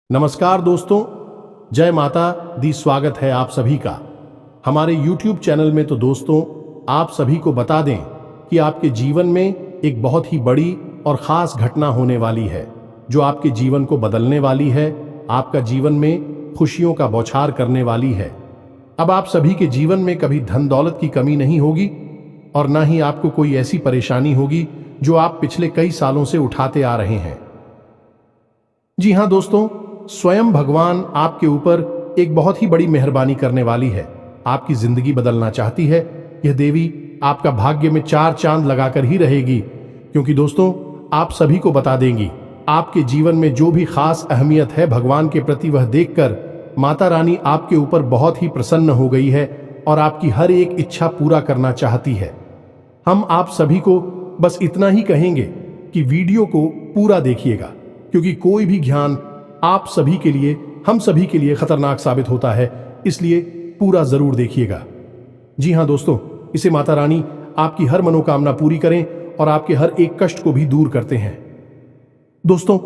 नमस्कार दोस्तों, जय माता दी। स्वागत है आप सभी का हमारे YouTube चैनल में। तो दोस्तों, आप सभी को बता दें कि आपके जीवन में एक बहुत ही बड़ी और ख़ास घटना होने वाली है जो आपके जीवन को बदलने वाली है, आपका जीवन में खुशियों का बौछार करने वाली है। अब आप सभी के जीवन में कभी धन दौलत की कमी नहीं होगी और ना ही आपको कोई ऐसी परेशानी होगी जो आप पिछले कई सालों से उठाते आ रहे हैं। जी हाँ दोस्तों, स्वयं भगवान आपके ऊपर एक बहुत ही बड़ी मेहरबानी करने वाली है। आपकी जिंदगी बदलना चाहती है। यह देवी आपका भाग्य में 4 चांद लगाकर ही रहेगी, क्योंकि दोस्तों आप सभी को बता देंगी आपके जीवन में जो भी खास अहमियत है भगवान के प्रति, वह देखकर माता रानी आपके ऊपर बहुत ही प्रसन्न हो गई है और आपकी हर एक इच्छा पूरा करना चाहती है। हम आप सभी को बस इतना ही कहेंगे कि वीडियो को पूरा देखिएगा, क्योंकि कोई भी ज्ञान आप सभी के लिए, हम सभी के लिए खतरनाक साबित होता है, इसलिए पूरा जरूर देखिएगा। जी हाँ दोस्तों, इसे माता रानी आपकी हर मनोकामना पूरी करें और आपके हर एक कष्ट को भी दूर करते हैं। दोस्तों,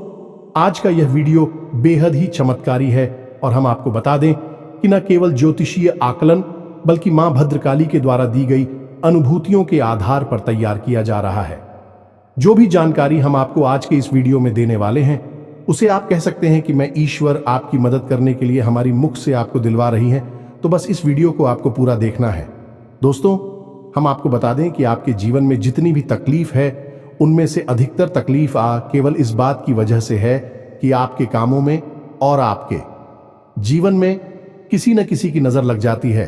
आज का यह वीडियो बेहद ही चमत्कारी है और हम आपको बता दें कि न केवल ज्योतिषीय आकलन बल्कि मां भद्रकाली के द्वारा दी गई अनुभूतियों के आधार पर तैयार किया जा रहा है। जो भी जानकारी हम आपको आज के इस वीडियो में देने वाले हैं, उसे आप कह सकते हैं कि मैं ईश्वर आपकी मदद करने के लिए हमारी मुख से आपको दिलवा रही हैं। तो बस इस वीडियो को आपको पूरा देखना है। दोस्तों, हम आपको बता दें कि आपके जीवन में जितनी भी तकलीफ है, उनमें से अधिकतर तकलीफ केवल इस बात की वजह से है कि आपके कामों में और आपके जीवन में किसी न किसी की नजर लग जाती है।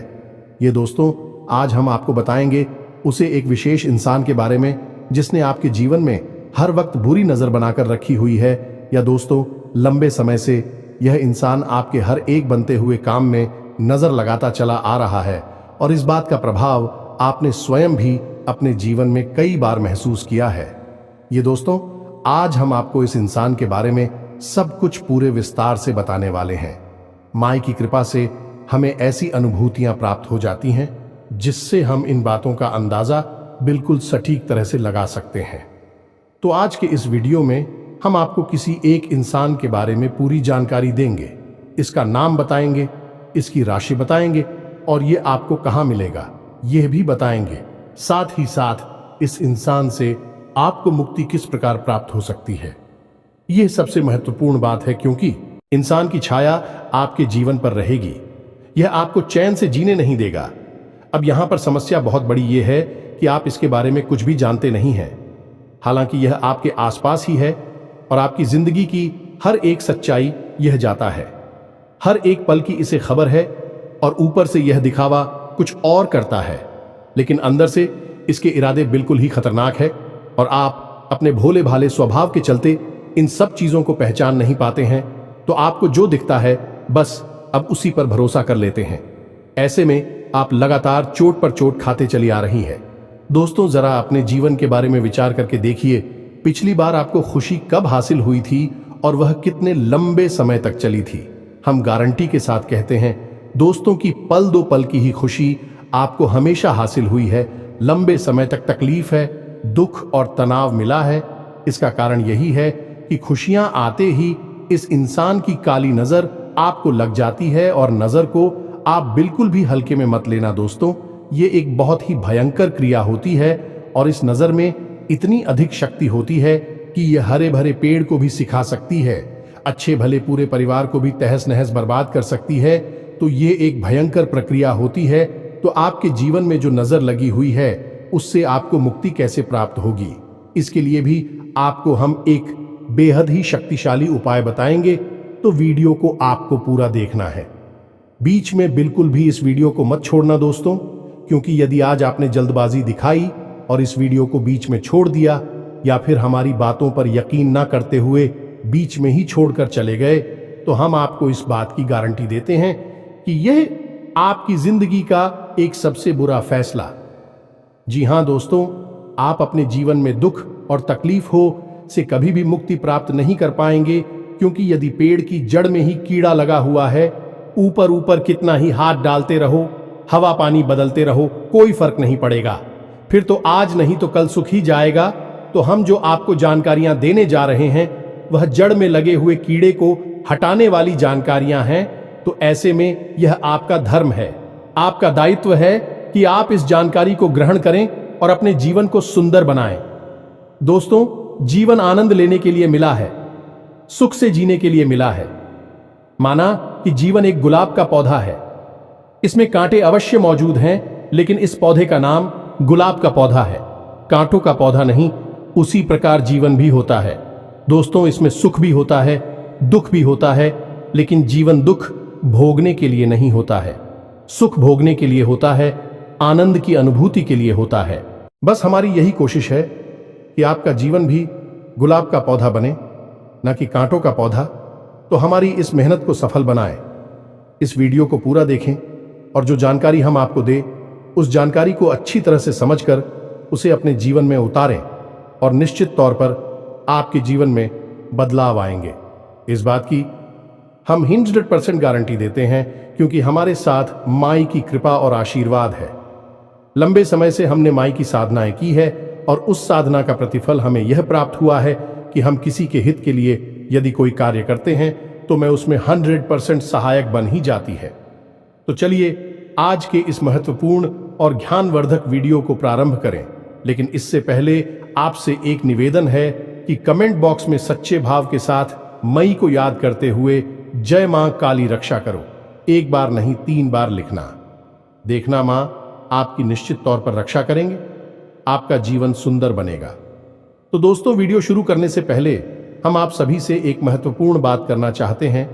ये दोस्तों, आज हम आपको बताएंगे उसे एक विशेष इंसान के बारे में जिसने आपके जीवन में हर वक्त बुरी नजर बनाकर रखी हुई है, या दोस्तों लंबे समय से यह इंसान आपके हर एक बनते हुए काम में नजर लगाता चला आ रहा है और इस बात का प्रभाव आपने स्वयं भी अपने जीवन में कई बार महसूस किया है। ये दोस्तों, आज हम आपको इस इंसान के बारे में सब कुछ पूरे विस्तार से बताने वाले हैं। मां की कृपा से हमें ऐसी अनुभूतियां प्राप्त हो जाती हैं जिससे हम इन बातों का अंदाजा बिल्कुल सटीक तरह से लगा सकते हैं। तो आज के इस वीडियो में हम आपको किसी एक इंसान के बारे में पूरी जानकारी देंगे। इसका नाम बताएंगे, इसकी राशि बताएंगे और ये आपको कहां मिलेगा यह भी बताएंगे। साथ ही साथ इस इंसान से आपको मुक्ति किस प्रकार प्राप्त हो सकती है, यह सबसे महत्वपूर्ण बात है, क्योंकि इंसान की छाया आपके जीवन पर रहेगी। यह आपको चैन से जीने नहीं देगा। अब यहां पर समस्या बहुत बड़ी यह है कि आप इसके बारे में कुछ भी जानते नहीं हैं, हालांकि यह आपके आसपास ही है और आपकी जिंदगी की हर एक सच्चाई यह जाता है। हर एक पल की इसे खबर है और ऊपर से यह दिखावा कुछ और करता है, लेकिन अंदर से इसके इरादे बिल्कुल ही खतरनाक है और आप अपने भोले भाले स्वभाव के चलते इन सब चीजों को पहचान नहीं पाते हैं। तो आपको जो दिखता है बस अब उसी पर भरोसा कर लेते हैं। ऐसे में आप लगातार चोट पर चोट खाते चली आ रही है। दोस्तों, जरा अपने जीवन के बारे में विचार करके देखिए, पिछली बार आपको खुशी कब हासिल हुई थी और वह कितने लंबे समय तक चली थी। हम गारंटी के साथ कहते हैं दोस्तों की पल दो पल की ही खुशी आपको हमेशा हासिल हुई है। लंबे समय तक तकलीफ है, दुख और तनाव मिला है। इसका कारण यही है कि खुशियां आते ही इस इंसान की काली नजर आपको लग जाती है और नजर को आप बिल्कुल भी हल्के में मत लेना दोस्तों। ये एक बहुत ही भयंकर क्रिया होती है और इस नजर में इतनी अधिक शक्ति होती है कि यह हरे भरे पेड़ को भी सिखा सकती है, अच्छे भले पूरे परिवार को भी तहस नहस बर्बाद कर सकती है। तो ये एक भयंकर प्रक्रिया होती है। तो आपके जीवन में जो नजर लगी हुई है उससे आपको मुक्ति कैसे प्राप्त होगी, इसके लिए भी आपको हम एक बेहद ही शक्तिशाली उपाय बताएंगे। तो वीडियो को आपको पूरा देखना है, बीच में बिल्कुल भी इस वीडियो को मत छोड़ना दोस्तों, क्योंकि यदि आज आपने जल्दबाजी दिखाई और इस वीडियो को बीच में छोड़ दिया या फिर हमारी बातों पर यकीन ना करते हुए बीच में ही छोड़कर चले गए, तो हम आपको इस बात की गारंटी देते हैं कि यह आपकी जिंदगी का एक सबसे बुरा फैसला। जी हां दोस्तों, आप अपने जीवन में दुख और तकलीफ हो से कभी भी मुक्ति प्राप्त नहीं कर पाएंगे, क्योंकि यदि पेड़ की जड़ में ही कीड़ा लगा हुआ है, ऊपर ऊपर कितना ही हाथ डालते रहो, हवा पानी बदलते रहो, कोई फर्क नहीं पड़ेगा। फिर तो आज नहीं तो कल सुख ही जाएगा। तो हम जो आपको जानकारियां देने जा रहे हैं वह जड़ में लगे हुए कीड़े को हटाने वाली जानकारियां हैं, तो ऐसे में यह आपका धर्म है, आपका दायित्व है कि आप इस जानकारी को ग्रहण करें और अपने जीवन को सुंदर बनाएं। दोस्तों, जीवन आनंद लेने के लिए मिला है, सुख से जीने के लिए मिला है। माना कि जीवन एक गुलाब का पौधा है, इसमें कांटे अवश्य मौजूद हैं, लेकिन इस पौधे का नाम गुलाब का पौधा है, कांटों का पौधा नहीं। उसी प्रकार जीवन भी होता है। दोस्तों, इसमें सुख भी होता है, दुख भी होता है, लेकिन जीवन दुख भोगने के लिए नहीं होता है, सुख भोगने के लिए होता है, आनंद की अनुभूति के लिए होता है। बस हमारी यही कोशिश है कि आपका जीवन भी गुलाब का पौधा बने, न कि कांटों का पौधा। तो हमारी इस मेहनत को सफल बनाएं। इस वीडियो को पूरा देखें और जो जानकारी हम आपको दे, उस जानकारी को अच्छी तरह से समझकर उसे अपने जीवन में उतारें और निश्चित तौर पर आपके जीवन में बदलाव आएंगे। इस बात की हम 100% गारंटी देते हैं, क्योंकि हमारे साथ माई की कृपा और आशीर्वाद है। लंबे समय से हमने माई की साधनाएं की है और उस साधना का प्रतिफल हमें यह प्राप्त हुआ है कि हम किसी के हित के लिए यदि कोई कार्य करते हैं तो मैं उसमें 100% सहायक बन ही जाती है। तो चलिए आज के इस महत्वपूर्ण और ज्ञानवर्धक वीडियो को प्रारंभ करें। लेकिन इससे पहले आपसे एक निवेदन है कि कमेंट बॉक्स में सच्चे भाव के साथ मई को याद करते हुए जय मां काली रक्षा करो, एक बार नहीं 3 बार लिखना। देखना मां आपकी निश्चित तौर पर रक्षा करेंगे, आपका जीवन सुंदर बनेगा। तो दोस्तों, वीडियो शुरू करने से पहले हम आप सभी से एक महत्वपूर्ण बात करना चाहते हैं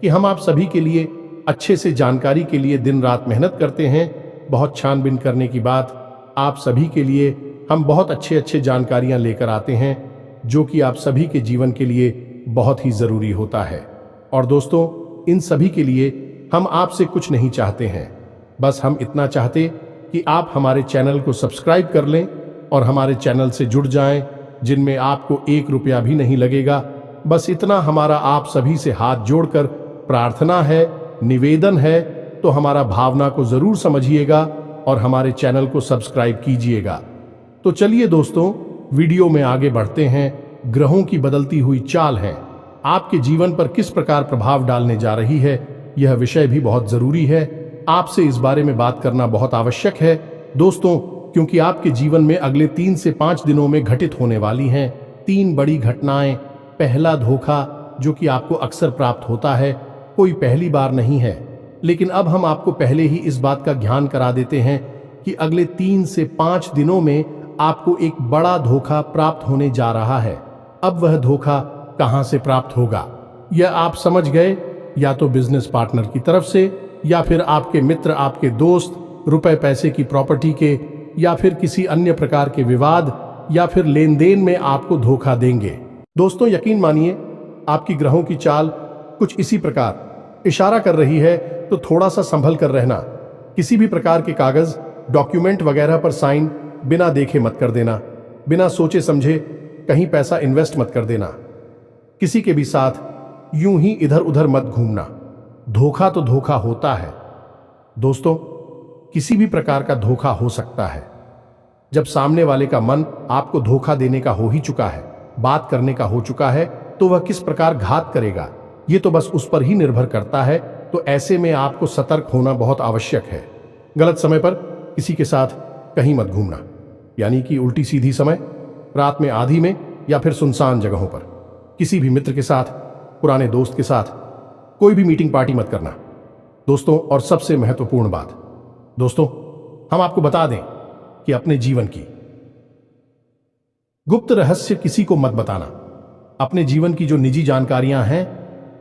कि हम आप सभी के लिए अच्छे से जानकारी के लिए दिन रात मेहनत करते हैं। बहुत छानबीन करने की बात, आप सभी के लिए हम बहुत अच्छे जानकारियां लेकर आते हैं, जो कि आप सभी के जीवन के लिए बहुत ही जरूरी होता है। और दोस्तों, इन सभी के लिए हम आपसे कुछ नहीं चाहते हैं, बस हम इतना चाहते कि आप हमारे चैनल को सब्सक्राइब कर लें और हमारे चैनल से जुड़ जाएं, जिनमें आपको 1 रुपया भी नहीं लगेगा। बस इतना हमारा आप सभी से हाथ जोड़कर प्रार्थना है, निवेदन है। तो हमारा भावना को जरूर समझिएगा और हमारे चैनल को सब्सक्राइब कीजिएगा। तो चलिए दोस्तों, वीडियो में आगे बढ़ते हैं। ग्रहों की बदलती हुई चाल है आपके जीवन पर किस प्रकार प्रभाव डालने जा रही है, यह विषय भी बहुत जरूरी है। आपसे इस बारे में बात करना बहुत आवश्यक है दोस्तों, क्योंकि आपके जीवन में अगले 3 से 5 दिनों में घटित होने वाली हैं 3 बड़ी घटनाएं। पहला धोखा, जो कि आपको अक्सर प्राप्त होता है, कोई पहली बार नहीं है, लेकिन अब हम आपको पहले ही इस बात का ज्ञान करा देते हैं कि अगले 3 से 5 दिनों में आपको एक बड़ा धोखा प्राप्त होने जा रहा है। अब वह धोखा कहां से प्राप्त होगा, यह आप समझ गए। या तो बिजनेस पार्टनर की तरफ से, या फिर आपके मित्र, आपके दोस्त, रुपए पैसे की प्रॉपर्टी के, या फिर किसी अन्य प्रकार के विवाद या फिर लेन देन में आपको धोखा देंगे। दोस्तों, यकीन मानिए, आपकी ग्रहों की चाल कुछ इसी प्रकार इशारा कर रही है, तो थोड़ा सा संभल कर रहना। किसी भी प्रकार के कागज, डॉक्यूमेंट वगैरह पर साइन बिना देखे मत कर देना। बिना सोचे समझे कहीं पैसा इन्वेस्ट मत कर देना। किसी के भी साथ यूं ही इधर उधर मत घूमना। धोखा तो धोखा होता है दोस्तों, किसी भी प्रकार का धोखा हो सकता है। जब सामने वाले का मन आपको धोखा देने का हो ही चुका है, बात करने का हो चुका है, तो वह किस प्रकार घात करेगा, ये तो बस उस पर ही निर्भर करता है। तो ऐसे में आपको सतर्क होना बहुत आवश्यक है। गलत समय पर किसी के साथ कहीं मत घूमना, यानी कि उल्टी सीधी समय, रात में आधी में, या फिर सुनसान जगहों पर। किसी भी मित्र के साथ, पुराने दोस्त के साथ कोई भी मीटिंग पार्टी मत करना दोस्तों। और सबसे महत्वपूर्ण बात दोस्तों, हम आपको बता दें कि अपने जीवन की गुप्त रहस्य किसी को मत बताना। अपने जीवन की जो निजी जानकारियां हैं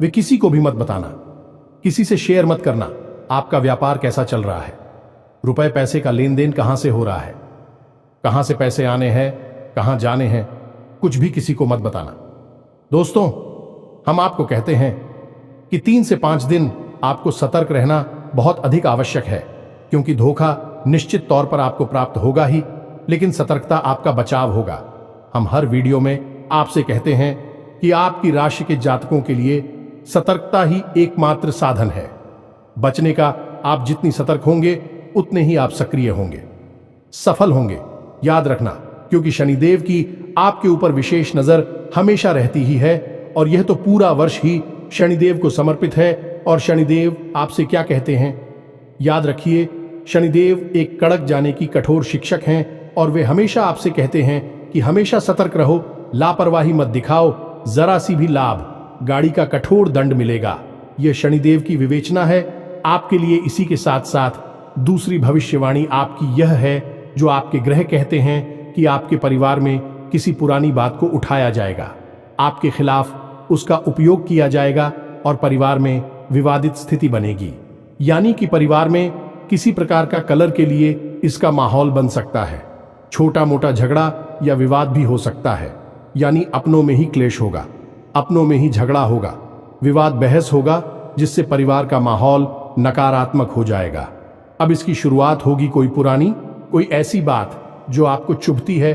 वे किसी को भी मत बताना। किसी से शेयर मत करना। आपका व्यापार कैसा चल रहा है, रुपए पैसे का लेन देन कहां से हो रहा है, कहां से पैसे आने हैं, कहां जाने हैं, कुछ भी किसी को मत बताना दोस्तों। हम आपको कहते हैं कि 3 से 5 दिन आपको सतर्क रहना बहुत अधिक आवश्यक है, क्योंकि धोखा निश्चित तौर पर आपको प्राप्त होगा ही, लेकिन सतर्कता आपका बचाव होगा। हम हर वीडियो में आपसे कहते हैं कि आपकी राशि के जातकों के लिए सतर्कता ही एकमात्र साधन है। बचने का आप जितनी सतर्क होंगे उतने ही आप सक्रिय होंगे, सफल होंगे। याद रखना, क्योंकि शनिदेव की आपके ऊपर विशेष नजर हमेशा रहती ही है और यह तो पूरा वर्ष ही शनिदेव को समर्पित है। और शनिदेव आपसे क्या कहते हैं? याद रखिए, शनिदेव एक कड़क जाने की कठोर शिक्षक हैं और वे हमेशा आपसे कहते हैं कि हमेशा सतर्क रहो, लापरवाही मत दिखाओ, जरा सी भी लाभ, गाड़ी का कठोर दंड मिलेगा। यह शनिदेव की विवेचना है आपके लिए। इसी के साथ साथ दूसरी भविष्यवाणी आपकी यह है, जो आपके ग्रह कहते हैं कि आपके परिवार में किसी पुरानी बात को उठाया जाएगा, आपके खिलाफ उसका उपयोग किया जाएगा और परिवार में विवादित स्थिति बनेगी। यानी कि परिवार में किसी प्रकार का कलर के लिए इसका माहौल बन सकता है। छोटा मोटा झगड़ा या विवाद भी हो सकता है, यानी अपनों में ही क्लेश होगा, अपनों में ही झगड़ा होगा, विवाद बहस होगा, जिससे परिवार का माहौल नकारात्मक हो जाएगा। अब इसकी शुरुआत होगी कोई पुरानी, कोई ऐसी बात जो आपको चुभती है,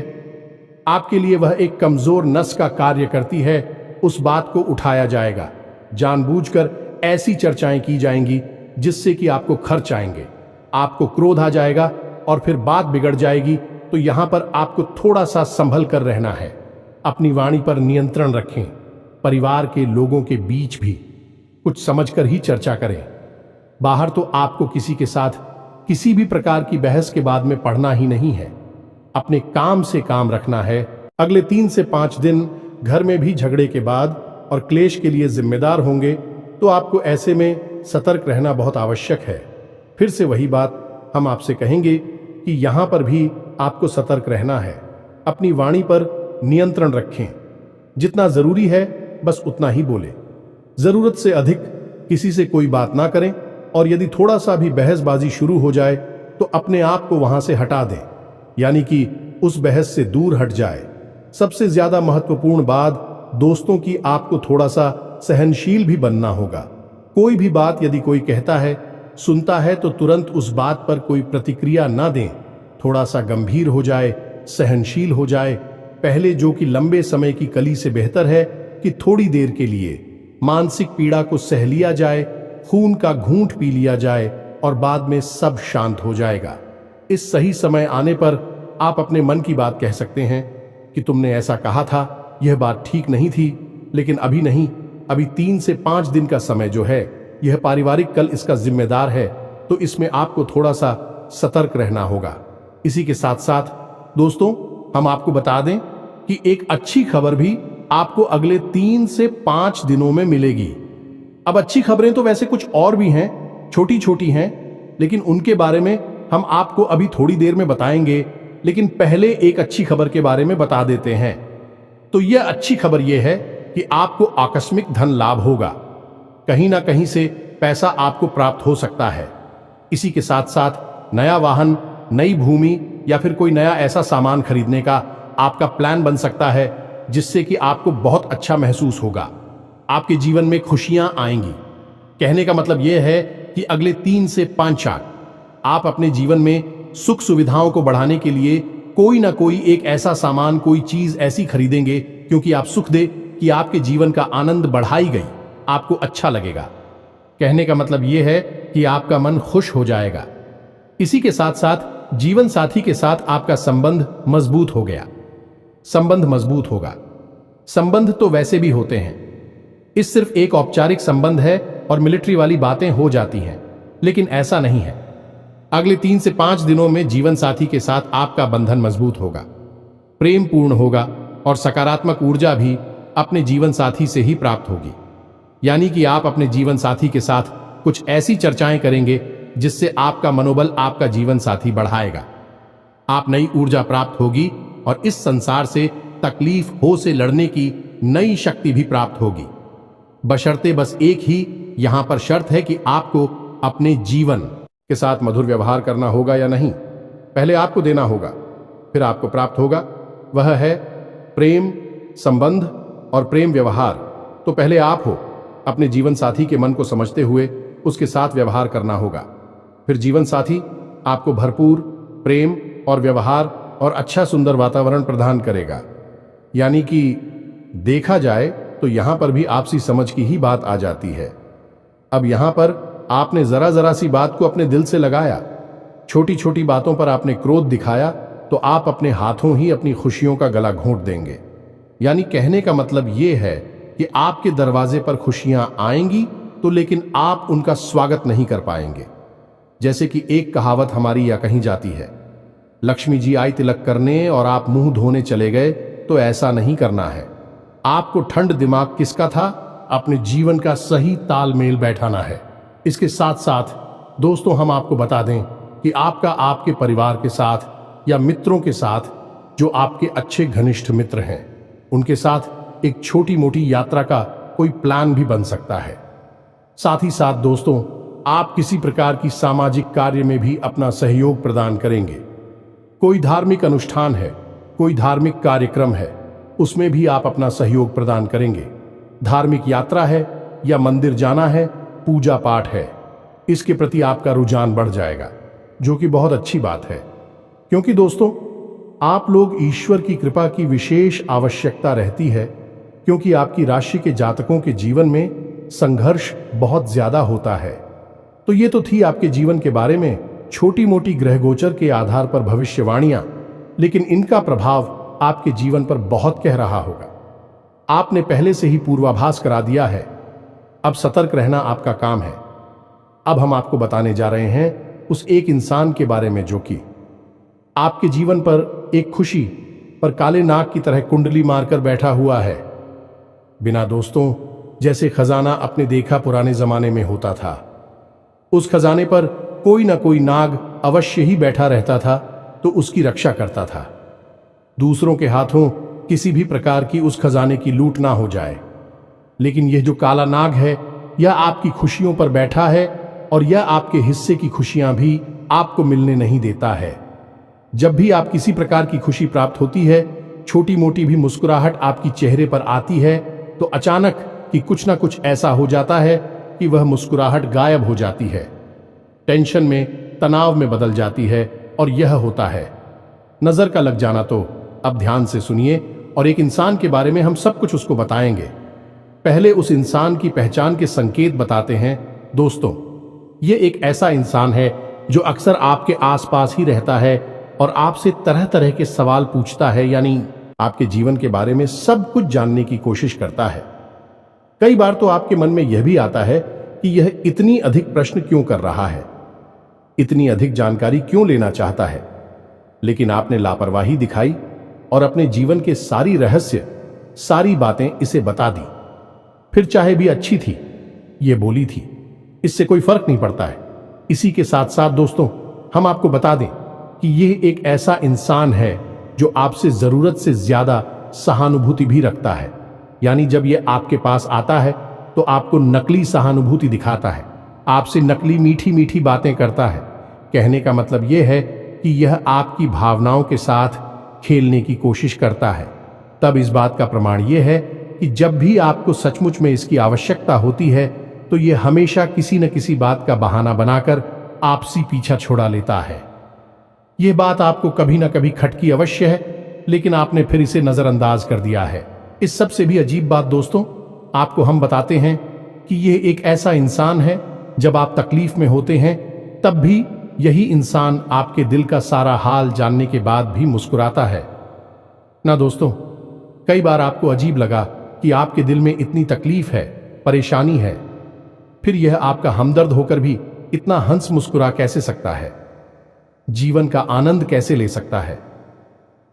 आपके लिए वह एक कमजोर नस का कार्य करती है, उस बात को उठाया जाएगा। जानबूझकर ऐसी चर्चाएं की जाएंगी जिससे कि आपको खर्च आएंगे, आपको क्रोध आ जाएगा और फिर बात बिगड़ जाएगी। तो यहां पर आपको थोड़ा सा संभल कर रहना है, अपनी वाणी पर नियंत्रण रखें। परिवार के लोगों के बीच भी कुछ समझकर ही चर्चा करें। बाहर तो आपको किसी के साथ किसी भी प्रकार की बहस के बाद में पढ़ना ही नहीं है, अपने काम से काम रखना है। अगले 3 से 5 दिन घर में भी झगड़े के बाद और क्लेश के लिए जिम्मेदार होंगे, तो आपको ऐसे में सतर्क रहना बहुत आवश्यक है। फिर से वही बात हम आपसे कहेंगे कि यहां पर भी आपको सतर्क रहना है, अपनी वाणी पर नियंत्रण रखें। जितना जरूरी है बस उतना ही बोलें, जरूरत से अधिक किसी से कोई बात ना करें। और यदि थोड़ा सा भी बहसबाजी शुरू हो जाए तो अपने आप को वहां से हटा दें, यानी कि उस बहस से दूर हट जाए। सबसे ज्यादा महत्वपूर्ण बात, दोस्तों की आपको थोड़ा सा सहनशील भी बनना होगा। कोई भी बात यदि कोई कहता है, सुनता है, तो तुरंत उस बात पर कोई प्रतिक्रिया ना दें, थोड़ा सा गंभीर हो जाए, सहनशील हो जाए। पहले जो कि लंबे समय की कली से बेहतर है कि थोड़ी देर के लिए मानसिक पीड़ा को सह लिया जाए, खून का घूंट पी लिया जाए और बाद में सब शांत हो जाएगा। इस सही समय आने पर आप अपने मन की बात कह सकते हैं कि तुमने ऐसा कहा था, यह बात ठीक नहीं थी, लेकिन अभी नहीं, अभी 3 से 5 दिन का समय जो है, यह पारिवारिक कल इसका जिम्मेदार है, तो इसमें आपको थोड़ा सा सतर्क रहना होगा। इसी के साथ साथ दोस्तों, हम आपको बता दें कि एक अच्छी खबर भी आपको अगले 3 से 5 दिनों में मिलेगी। अब अच्छी खबरें तो वैसे कुछ और भी हैं, छोटी छोटी हैं, लेकिन उनके बारे में हम आपको अभी थोड़ी देर में बताएंगे। लेकिन पहले एक अच्छी खबर के बारे में बता देते हैं। तो यह अच्छी खबर यह है कि आपको आकस्मिक धन लाभ होगा, कहीं ना कहीं से पैसा आपको प्राप्त हो सकता है। इसी के साथ साथ नया वाहन, नई भूमि या फिर कोई नया ऐसा सामान खरीदने का आपका प्लान बन सकता है, जिससे कि आपको बहुत अच्छा महसूस होगा। आपके जीवन में खुशियां आएंगी। कहने का मतलब यह है कि अगले 3 से 5 साल आप अपने जीवन में सुख सुविधाओं को बढ़ाने के लिए कोई ना कोई एक ऐसा सामान, कोई चीज ऐसी खरीदेंगे, क्योंकि आप सुख दे कि आपके जीवन का आनंद बढ़ाई गई, आपको अच्छा लगेगा। कहने का मतलब यह है कि आपका मन खुश हो जाएगा। इसी के साथ साथ जीवन साथी के साथ आपका संबंध मजबूत हो गया, संबंध मजबूत होगा। संबंध तो वैसे भी होते हैं, इस सिर्फ एक औपचारिक संबंध है और मिलिट्री वाली बातें हो जाती हैं, लेकिन ऐसा नहीं है। अगले 3 से 5 दिनों में जीवन साथी के साथ आपका बंधन मजबूत होगा, प्रेम पूर्ण होगा और सकारात्मक ऊर्जा भी अपने जीवन साथी से ही प्राप्त होगी। यानी कि आप अपने जीवन साथी के साथ कुछ ऐसी चर्चाएं करेंगे जिससे आपका मनोबल आपका जीवन साथी बढ़ाएगा। आप नई ऊर्जा प्राप्त होगी और इस संसार से तकलीफ हो से लड़ने की नई शक्ति भी प्राप्त होगी। बशर्ते बस एक ही यहां पर शर्त है कि आपको अपने जीवन के साथ मधुर व्यवहार करना होगा या नहीं। पहले आपको देना होगा, फिर आपको प्राप्त होगा। वह है प्रेम, संबंध और प्रेम व्यवहार। तो पहले आप हो, अपने जीवन साथी के मन को समझते हुए उसके साथ व्यवहार करना होगा। फिर जीवन साथी आपको भरपूर प्रेम और व्यवहार और अच्छा सुंदर वातावरण प्रदान करेगा। यानी कि देखा जाए तो यहां पर भी आपसी समझ की ही बात आ जाती है। अब यहां पर आपने जरा सी बात को अपने दिल से लगाया, छोटी छोटी बातों पर आपने क्रोध दिखाया, तो आप अपने हाथों ही अपनी खुशियों का गला घोंट देंगे। यानी कहने का मतलब यह है कि आपके दरवाजे पर खुशियां आएंगी तो लेकिन आप उनका स्वागत नहीं कर पाएंगे। जैसे कि एक कहावत हमारी या कहीं जाती है, लक्ष्मी जी आई तिलक करने और आप मुंह धोने चले गए, तो ऐसा नहीं करना है। आपको ठंड दिमाग किसका था, अपने जीवन का सही तालमेल बैठाना है। इसके साथ साथ दोस्तों हम आपको बता दें कि आपका आपके परिवार के साथ या मित्रों के साथ, जो आपके अच्छे घनिष्ठ मित्र हैं, उनके साथ एक छोटी मोटी यात्रा का कोई प्लान भी बन सकता है। साथ ही साथ दोस्तों आप किसी प्रकार की सामाजिक कार्य में भी अपना सहयोग प्रदान करेंगे। कोई धार्मिक अनुष्ठान है, कोई धार्मिक कार्यक्रम है, उसमें भी आप अपना सहयोग प्रदान करेंगे। धार्मिक यात्रा है या मंदिर जाना है, पूजा पाठ है, इसके प्रति आपका रुझान बढ़ जाएगा, जो कि बहुत अच्छी बात है। क्योंकि दोस्तों आप लोग ईश्वर की कृपा की विशेष आवश्यकता रहती है, क्योंकि आपकी राशि के जातकों के जीवन में संघर्ष बहुत ज्यादा होता है। तो ये तो थी आपके जीवन के बारे में छोटी मोटी ग्रह गोचर के आधार पर भविष्यवाणियां, लेकिन इनका प्रभाव आपके जीवन पर बहुत कह रहा होगा। आपने पहले से ही पूर्वाभास करा दिया है, अब सतर्क रहना आपका काम है। अब हम आपको बताने जा रहे हैं उस एक इंसान के बारे में जो कि आपके जीवन पर एक खुशी पर काले नाग की तरह कुंडली मारकर बैठा हुआ है। बिना दोस्तों, जैसे खजाना अपने देखा पुराने जमाने में होता था, उस खजाने पर कोई ना कोई नाग अवश्य ही बैठा रहता था, तो उसकी रक्षा करता था। दूसरों के हाथों किसी भी प्रकार की उस खजाने की लूट ना हो जाए। लेकिन यह जो काला नाग है, यह आपकी खुशियों पर बैठा है और यह आपके हिस्से की खुशियां भी आपको मिलने नहीं देता है। जब भी आप किसी प्रकार की खुशी प्राप्त होती है, छोटी मोटी भी मुस्कुराहट आपकी चेहरे पर आती है, तो अचानक कि कुछ ना कुछ ऐसा हो जाता है कि वह मुस्कुराहट गायब हो जाती है, टेंशन में, तनाव में बदल जाती है, और यह होता है नजर का लग जाना। तो अब ध्यान से सुनिए और एक इंसान के बारे में हम सब कुछ उसको बताएंगे। पहले उस इंसान की पहचान के संकेत बताते हैं। दोस्तों ये एक ऐसा इंसान है जो अक्सर आपके आसपास ही रहता है और आपसे तरह तरह के सवाल पूछता है, यानी आपके जीवन के बारे में सब कुछ जानने की कोशिश करता है। कई बार तो आपके मन में यह भी आता है कि यह इतनी अधिक प्रश्न क्यों कर रहा है, इतनी अधिक जानकारी क्यों लेना चाहता है, लेकिन आपने लापरवाही दिखाई और अपने जीवन के सारी रहस्य, सारी बातें इसे बता दी। फिर चाहे भी अच्छी थी, ये बोली थी, इससे कोई फर्क नहीं पड़ता है। इसी के साथ साथ दोस्तों हम आपको बता दें कि यह एक ऐसा इंसान है जो आपसे जरूरत से ज्यादा सहानुभूति भी रखता है। यानी जब यह आपके पास आता है तो आपको नकली सहानुभूति दिखाता है, आपसे नकली मीठी मीठी बातें करता है। कहने का मतलब यह है कि यह आपकी भावनाओं के साथ खेलने की कोशिश करता है। तब इस बात का प्रमाण यह है कि जब भी आपको सचमुच में इसकी आवश्यकता होती है, तो यह हमेशा किसी न किसी बात का बहाना बनाकर आपसी पीछा छुड़ा लेता है। यह बात आपको कभी ना कभी खटकी अवश्य है, लेकिन आपने फिर इसे नजरअंदाज कर दिया है। इस सबसे भी अजीब बात दोस्तों आपको हम बताते हैं कि यह एक ऐसा इंसान है, जब आप तकलीफ में होते हैं तब भी यही इंसान आपके दिल का सारा हाल जानने के बाद भी मुस्कुराता है ना। दोस्तों कई बार आपको अजीब लगा कि आपके दिल में इतनी तकलीफ है, परेशानी है, फिर यह आपका हमदर्द होकर भी इतना हंस मुस्कुरा कैसे सकता है, जीवन का आनंद कैसे ले सकता है।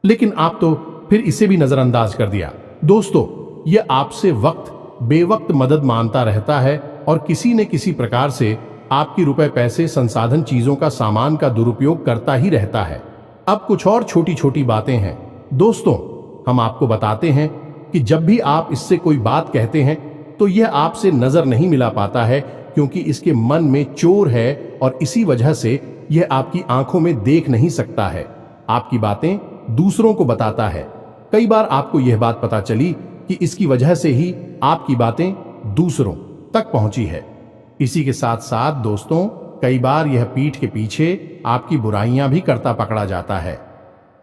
लेकिन आप तो फिर इसे भी नजरअंदाज कर दिया। दोस्तों यह आपसे वक्त बेवक्त मदद मांगता रहता है और किसी न किसी प्रकार से आपकी रुपए, पैसे, संसाधन, चीजों का, सामान का दुरुपयोग करता ही रहता है। अब कुछ और छोटी छोटी बातें हैं दोस्तों, हम आपको बताते हैं कि जब भी आप इससे कोई बात कहते हैं तो यह आपसे नजर नहीं मिला पाता है, क्योंकि इसके मन में चोर है और इसी वजह से यह आपकी आंखों में देख नहीं सकता है। आपकी बातें दूसरों को बताता है। कई बार आपको यह बात पता चली कि इसकी वजह से ही आपकी बातें दूसरों तक पहुंची है। इसी के साथ साथ दोस्तों कई बार यह पीठ के पीछे आपकी बुराइयां भी करता पकड़ा जाता है।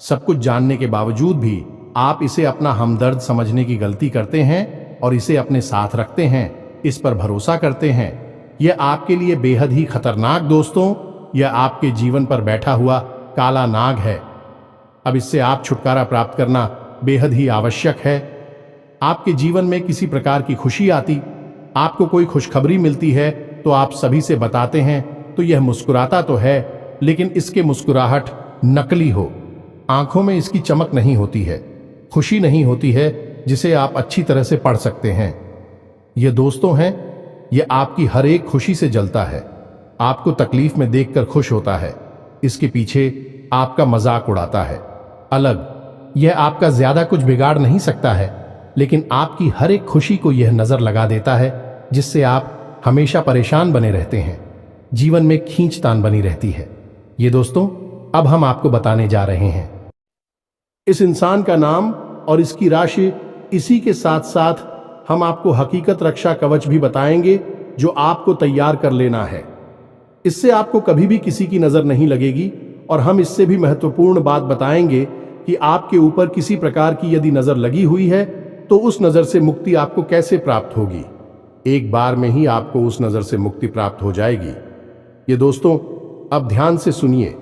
सब कुछ जानने के बावजूद भी आप इसे अपना हमदर्द समझने की गलती करते हैं और इसे अपने साथ रखते हैं, इस पर भरोसा करते हैं। यह आपके लिए बेहद ही खतरनाक दोस्तों, यह आपके जीवन पर बैठा हुआ काला नाग है। अब इससे आप छुटकारा प्राप्त करना बेहद ही आवश्यक है। आपके जीवन में किसी प्रकार की खुशी आती, आपको कोई खुशखबरी मिलती है तो आप सभी से बताते हैं तो यह मुस्कुराता तो है, लेकिन इसके मुस्कुराहट नकली हो। आंखों में इसकी चमक नहीं होती है, खुशी नहीं होती है जिसे आप अच्छी तरह से पढ़ सकते हैं। ये दोस्तों हैं, ये आपकी हर एक खुशी से जलता है, आपको तकलीफ में देखकर खुश होता है, इसके पीछे आपका मजाक उड़ाता है। अलग, यह आपका ज्यादा कुछ बिगाड़ नहीं सकता है, लेकिन आपकी हर एक खुशी को यह नजर लगा देता है जिससे आप हमेशा परेशान बने रहते हैं, जीवन में खींचतान बनी रहती है। ये दोस्तों, अब हम आपको बताने जा रहे हैं इस इंसान का नाम और इसकी राशि। इसी के साथ साथ हम आपको हकीकत रक्षा कवच भी बताएंगे जो आपको तैयार कर लेना है। इससे आपको कभी भी किसी की नजर नहीं लगेगी और हम इससे भी महत्वपूर्ण बात बताएंगे कि आपके ऊपर किसी प्रकार की यदि नजर लगी हुई है तो उस नजर से मुक्ति आपको कैसे प्राप्त होगी। एक बार में ही आपको उस नजर से मुक्ति प्राप्त हो जाएगी। ये दोस्तों, अब ध्यान से सुनिए।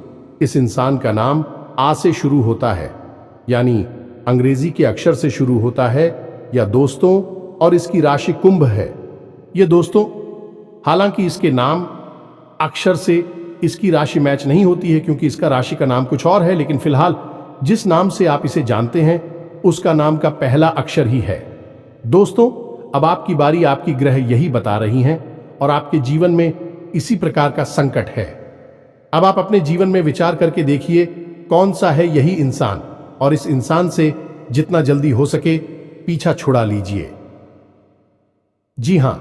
इस इंसान का नाम आ से शुरू होता है, यानी अंग्रेजी के अक्षर से शुरू होता है या दोस्तों, और इसकी राशि कुंभ है। ये दोस्तों, हालांकि इसके नाम अक्षर से इसकी राशि मैच नहीं होती है क्योंकि इसका राशि का नाम कुछ और है, लेकिन फिलहाल जिस नाम से आप इसे जानते हैं उसका नाम का पहला अक्षर ही है। दोस्तों, अब आपकी बारी, आपकी ग्रह यही बता रही हैं और आपके जीवन में इसी प्रकार का संकट है। अब आप अपने जीवन में विचार करके देखिए कौन सा है यही इंसान, और इस इंसान से जितना जल्दी हो सके पीछा छुड़ा लीजिए। जी हां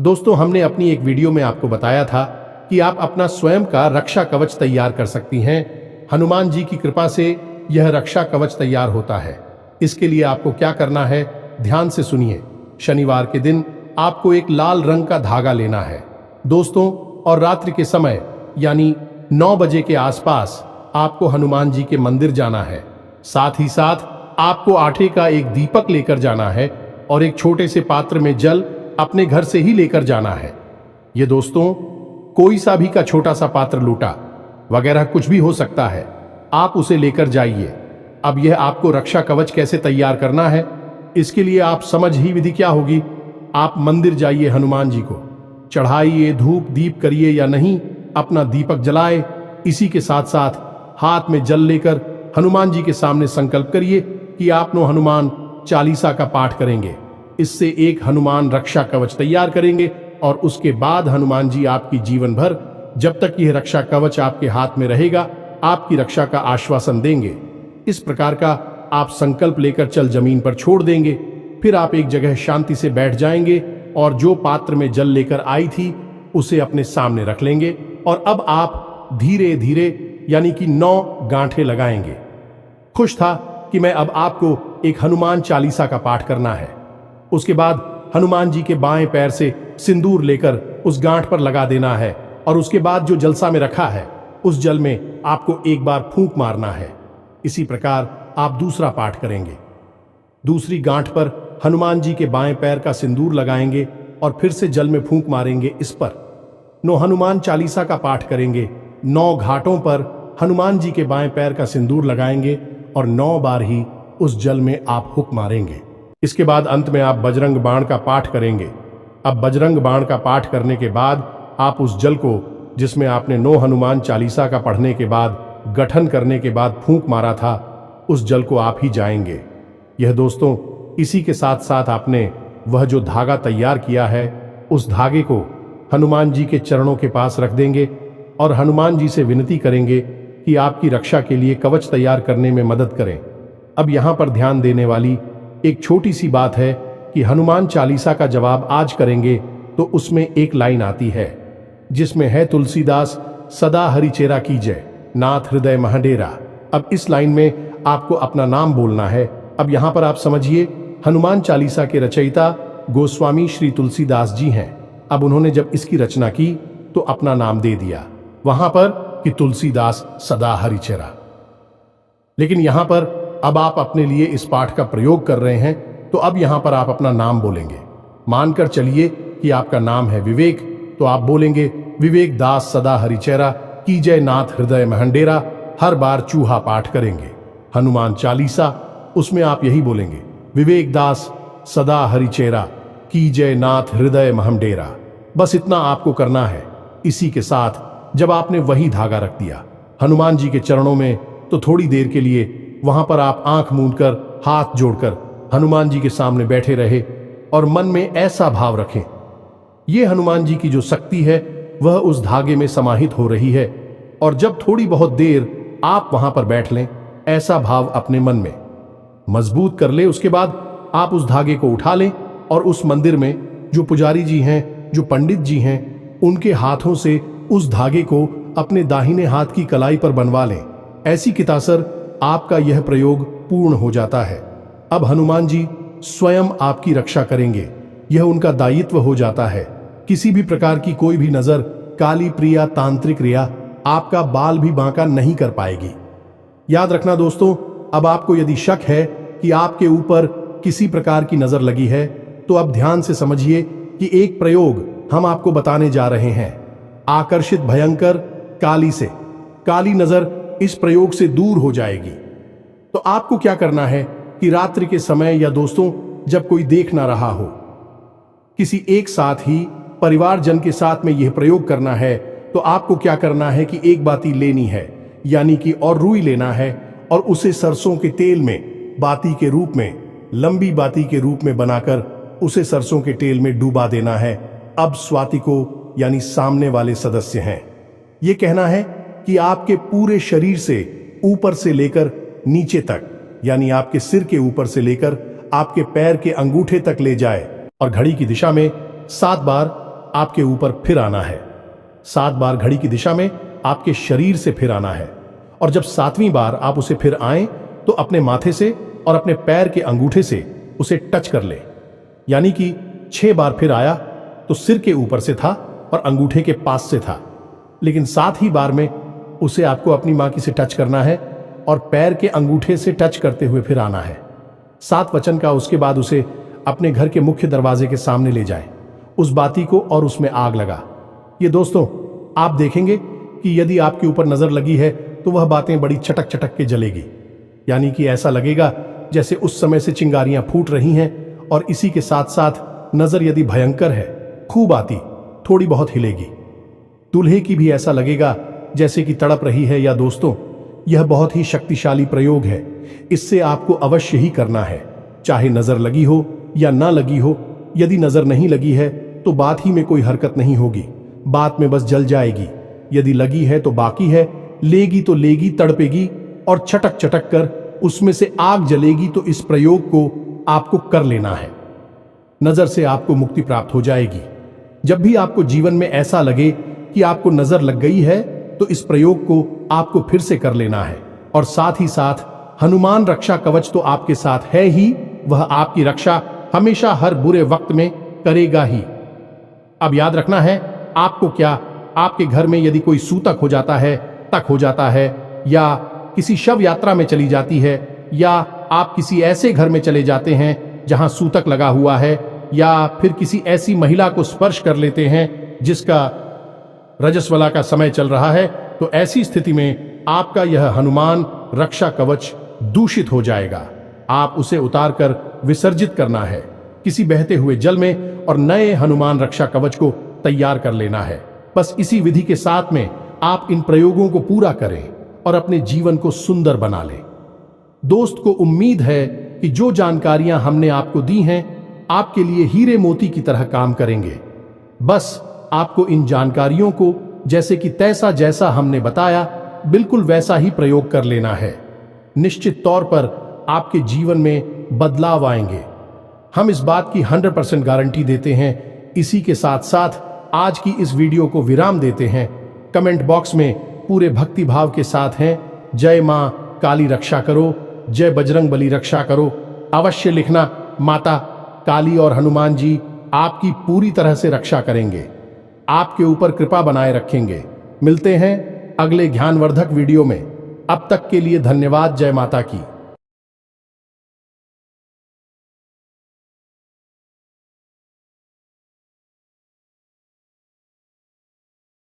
दोस्तों, हमने अपनी एक वीडियो में आपको बताया था कि आप अपना स्वयं का रक्षा कवच तैयार कर सकती हैं। हनुमान जी की कृपा से यह रक्षा कवच तैयार होता है। इसके लिए आपको क्या करना है, ध्यान से सुनिए। शनिवार के दिन आपको एक लाल रंग का धागा लेना है दोस्तों, और रात्रि के समय यानी 9 बजे के आसपास आपको हनुमान जी के मंदिर जाना है। साथ ही साथ आपको आटे का एक दीपक लेकर जाना है और एक छोटे से पात्र में जल अपने घर से ही लेकर जाना है। ये दोस्तों, कोई सा भी का छोटा सा पात्र, लूटा वगैरह कुछ भी हो सकता है, आप उसे लेकर जाइए। अब यह आपको रक्षा कवच कैसे तैयार करना है, इसके लिए आप समझ ही विधि क्या होगी। आप मंदिर जाइए, हनुमान जी को चढ़ाइए, धूप दीप करिए या नहीं, अपना दीपक जलाए। इसी के साथ साथ हाथ में जल लेकर हनुमान जी के सामने संकल्प करिए कि आप नो हनुमान चालीसा का पाठ करेंगे। इससे एक हनुमान रक्षा कवच तैयार करेंगे और उसके बाद हनुमान जी आपकी जीवन भर, जब तक यह रक्षा कवच आपके हाथ में रहेगा, आपकी रक्षा का आश्वासन देंगे। इस प्रकार का आप संकल्प लेकर चल जमीन पर छोड़ देंगे। फिर आप एक जगह शांति से बैठ जाएंगे और जो पात्र में जल लेकर आई थी उसे अपने सामने रख लेंगे और अब आप धीरे धीरे यानी कि 9 गांठें लगाएंगे। खुश था कि मैं अब आपको एक हनुमान चालीसा का पाठ करना है। उसके बाद हनुमान जी के बाएं पैर से सिंदूर लेकर उस गांठ पर लगा देना है और उसके बाद जो जलसा में रखा है उस जल में आपको एक बार फूंक मारना है। इसी प्रकार आप दूसरा पाठ करेंगे। दूसरी गांठ पर हनुमान जी के बाएं पैर का सिंदूर लगाएंगे और फिर से जल में फूंक मारेंगे। इस पर 9 हनुमान चालीसा का पाठ करेंगे। 9 घाटों पर हनुमान जी के बाएं पैर का सिंदूर लगाएंगे और 9 बार ही उस जल में आप हुक मारेंगे। इसके बाद अंत में आप बजरंग बाण का पाठ करेंगे। अब बजरंग बाण का पाठ करने के बाद आप उस जल को, जिसमें आपने 9 हनुमान चालीसा का पढ़ने के बाद, गठन करने के बाद फूंक मारा था, उस जल को आप ही जाएंगे। यह दोस्तों, इसी के साथ साथ आपने वह जो धागा तैयार किया है उस धागे को हनुमान जी के चरणों के पास रख देंगे और हनुमान जी से विनती करेंगे कि आपकी रक्षा के लिए कवच तैयार करने में मदद करें। अब यहाँ पर ध्यान देने वाली एक छोटी सी बात है कि हनुमान चालीसा का जवाब आज करेंगे तो उसमें एक लाइन आती है जिसमें है, तुलसीदास सदा हरिचेरा कीजय, नाथ हृदय महडेरा। अब इस लाइन में आपको अपना नाम बोलना है। अब यहाँ पर आप समझिए, हनुमान चालीसा के रचयिता गोस्वामी श्री तुलसीदास जी हैं। अब उन्होंने जब इसकी रचना की तो अपना नाम दे दिया वहां पर कि तुलसीदास सदा हरिचेरा। लेकिन यहां पर अब आप अपने लिए इस पाठ का प्रयोग कर रहे हैं तो अब यहां पर आप अपना नाम बोलेंगे। मानकर चलिए कि आपका नाम है विवेक, तो आप बोलेंगे, विवेक दास सदा हरिचेरा कीजय नाथ हृदय महंडेरा। हर बार चूहा पाठ करेंगे। हनुमान चालीसा, उसमें आप यही बोलेंगे, विवेक दास सदा हरिचेरा, कीजय नाथ हृदय महम डेरा। बस इतना आपको करना है। इसी के साथ जब आपने वही धागा रख दिया हनुमान जी के चरणों में, तो थोड़ी देर के लिए वहां पर आप आंख मूंदकर हाथ जोड़कर हनुमान जी के सामने बैठे रहे और मन में ऐसा भाव रखें, ये हनुमान जी की जो शक्ति है वह उस धागे में समाहित हो रही है। और जब थोड़ी बहुत देर आप वहां पर बैठ लें, ऐसा भाव अपने मन में मजबूत कर ले, उसके बाद आप उस धागे को उठा लें और उस मंदिर में जो पुजारी जी हैं, जो पंडित जी हैं, उनके हाथों से उस धागे को अपने दाहिने हाथ की कलाई पर बनवा लें। ऐसी कितासर आपका यह प्रयोग पूर्ण हो जाता है। अब हनुमान जी स्वयं आपकी रक्षा करेंगे, यह उनका दायित्व हो जाता है। किसी भी प्रकार की कोई भी नजर, काली प्रिया, तांत्रिक क्रिया आपका बाल भी बांका नहीं कर पाएगी। याद रखना दोस्तों, अब आपको यदि शक है कि आपके ऊपर किसी प्रकार की नजर लगी है, तो अब ध्यान से समझिए कि एक प्रयोग हम आपको बताने जा रहे हैं। आकर्षित भयंकर काली से काली नजर इस प्रयोग से दूर हो जाएगी। तो आपको क्या करना है कि रात्रि के समय या दोस्तों जब कोई देख ना रहा हो, किसी एक साथ ही परिवारजन के साथ में यह प्रयोग करना है, तो आपको क्या करना है कि एक बाती लेनी है, यानी कि और रुई लेना है और उसे सरसों के तेल में बाती के रूप में, लंबी बाती के रूप में बनाकर उसे सरसों के तेल में डूबा देना है। अब स्वाति को, यानी सामने वाले सदस्य हैं, ये कहना है कि आपके पूरे शरीर से ऊपर से लेकर नीचे तक, यानी आपके सिर के ऊपर से लेकर आपके पैर के अंगूठे तक ले जाए और घड़ी की दिशा में 7 बार आपके ऊपर फिर आना है। 7 बार घड़ी की दिशा में आपके शरीर से फिर आना है। और जब 7वीं बार आप उसे फिर आए, तो अपने माथे से और अपने पैर के अंगूठे से उसे टच कर ले, यानी कि 6 बार फिर आया तो सिर के ऊपर से था और अंगूठे के पास से था, लेकिन 7 ही बार में उसे आपको अपनी मां की से टच करना है और पैर के अंगूठे से टच करते हुए फिर आना है। 7 वचन का उसके बाद उसे अपने घर के मुख्य दरवाजे के सामने ले जाए, उस बाती को, और उसमें आग लगा। ये दोस्तों आप देखेंगे कि यदि आपके ऊपर नजर लगी है तो वह बातें बड़ी चटक चटक के जलेगी, यानी कि ऐसा लगेगा जैसे उस समय से चिंगारियां फूट रही हैं। और इसी के साथ साथ नजर यदि भयंकर है, खूब आती, थोड़ी बहुत हिलेगी। दूल्हे की भी ऐसा लगेगा जैसे कि तड़प रही है। या दोस्तों यह बहुत ही शक्तिशाली प्रयोग है, इससे आपको अवश्य ही करना है, चाहे नजर लगी हो या ना लगी हो। यदि नजर नहीं लगी है तो बात ही में कोई हरकत नहीं होगी, बात में बस जल जाएगी। यदि लगी है तो बाकी है, लेगी तो लेगी, तड़पेगी और चटक चटक कर उसमें से आग जलेगी। तो इस प्रयोग को आपको कर लेना है, नजर से आपको मुक्ति प्राप्त हो जाएगी। जब भी आपको जीवन में ऐसा लगे कि आपको नजर लग गई है, तो इस प्रयोग को आपको फिर से कर लेना है। और साथ ही साथ हनुमान रक्षा कवच तो आपके साथ है ही, वह आपकी रक्षा हमेशा हर बुरे वक्त में करेगा ही। अब याद रखना है आपको, क्या आपके घर में यदि कोई सूतक हो जाता है, तक हो जाता है, या किसी शव यात्रा में चली जाती है, या आप किसी ऐसे घर में चले जाते हैं जहां सूतक लगा हुआ है, या फिर किसी ऐसी महिला को स्पर्श कर लेते हैं जिसका रजस्वला का समय चल रहा है, तो ऐसी स्थिति में आपका यह हनुमान रक्षा कवच दूषित हो जाएगा। आप उसे उतार कर विसर्जित करना है किसी बहते हुए जल में और नए हनुमान रक्षा कवच को तैयार कर लेना है। बस इसी विधि के साथ में आप इन प्रयोगों को पूरा करें और अपने जीवन को सुंदर बना लें। दोस्त को उम्मीद है कि जो जानकारियां हमने आपको दी हैं आपके लिए हीरे मोती की तरह काम करेंगे। बस आपको इन जानकारियों को जैसे कि तैसा जैसा हमने बताया बिल्कुल वैसा ही प्रयोग कर लेना है। निश्चित तौर पर आपके जीवन में बदलाव आएंगे, हम इस बात की 100% गारंटी देते हैं। इसी के साथ साथ आज की इस वीडियो को विराम देते हैं। कमेंट बॉक्स में पूरे भक्ति भाव के साथ हैं, जय मां काली रक्षा करो, जय बजरंग बली रक्षा करो, अवश्य लिखना। माता काली और हनुमान जी आपकी पूरी तरह से रक्षा करेंगे, आपके ऊपर कृपा बनाए रखेंगे। मिलते हैं अगले ज्ञानवर्धक वीडियो में। अब तक के लिए धन्यवाद। जय माता की।